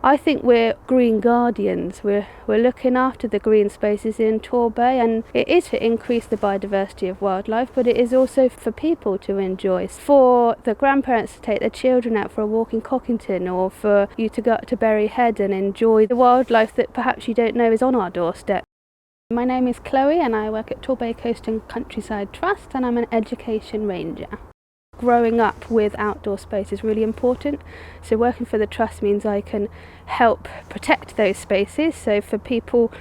I think we're green guardians. We're looking after the green spaces in Torbay, and it is to increase the biodiversity of wildlife, but it is also for people to enjoy. For the grandparents to take their children out for a walk in Cockington, or for you to go up to Bury Head and enjoy the wildlife that perhaps you don't know is on our doorstep. My name is Chloe and I work at Torbay Coast and Countryside Trust, and I'm an education ranger. Growing up with outdoor space is really important, so working for the trust means I can help protect those spaces, so for people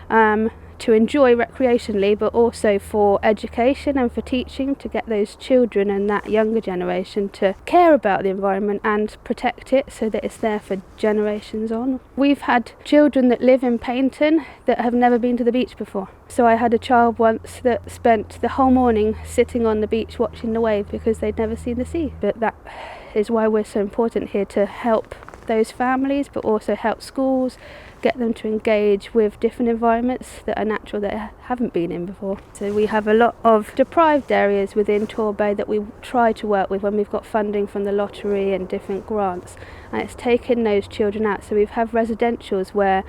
to enjoy recreationally, but also for education and for teaching, to get those children and that younger generation to care about the environment and protect it so that it's there for generations on. We've had children that live in Paynton that have never been to the beach before. So I had a child once that spent the whole morning sitting on the beach watching the wave because they'd never seen the sea. But that is why we're so important here, to help those families, but also help schools, get them to engage with different environments that are natural, that they haven't been in before. So we have a lot of deprived areas within Torbay that we try to work with when we've got funding from the lottery and different grants, and it's taken those children out. So we've had residentials where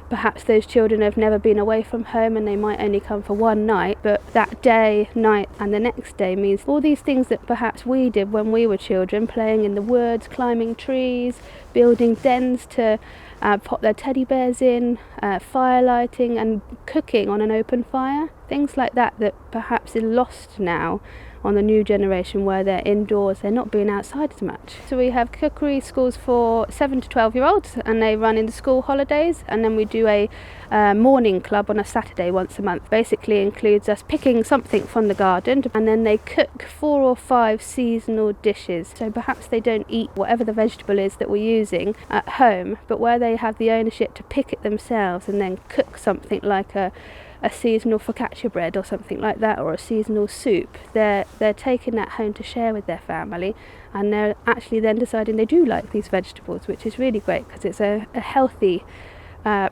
perhaps those children have never been away from home and they might only come for one night, but that day, night and the next day means all these things that perhaps we did when we were children, playing in the woods, climbing trees, building dens to pop their teddy bears in, firelighting and cooking on an open fire, things like that that perhaps is lost now on the new generation where they're indoors, they're not being outside as much. So we have cookery schools for 7 to 12-year-olds and they run in the school holidays, and then we do a morning club on a Saturday once a month. Basically includes us picking something from the garden, and then they cook 4 or 5 seasonal dishes. So perhaps they don't eat whatever the vegetable is that we're using at home, but where they have the ownership to pick it themselves and then cook something like a seasonal focaccia bread or something like that, or a seasonal soup, they're taking that home to share with their family, and they're actually then deciding they do like these vegetables, which is really great because it's a healthy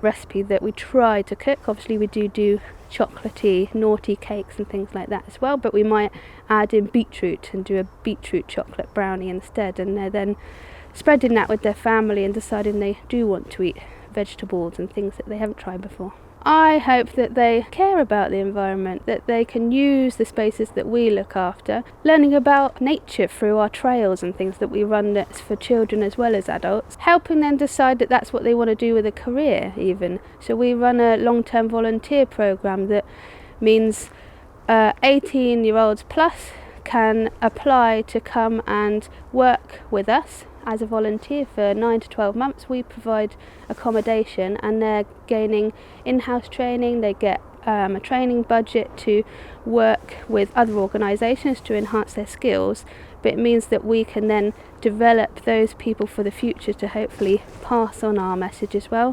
recipe that we try to cook. Obviously we do chocolatey, naughty cakes and things like that as well, but we might add in beetroot and do a beetroot chocolate brownie instead, and they're then spreading that with their family and deciding they do want to eat vegetables and things that they haven't tried before. I hope that they care about the environment, that they can use the spaces that we look after, learning about nature through our trails and things that we run that's for children as well as adults, helping them decide that that's what they want to do with a career even. So we run a long-term volunteer programme that means 18-year-olds plus can apply to come and work with us as a volunteer for 9 to 12 months. We provide accommodation and they're gaining in-house training. They get a training budget to work with other organisations to enhance their skills, but it means that we can then develop those people for the future to hopefully pass on our message as well.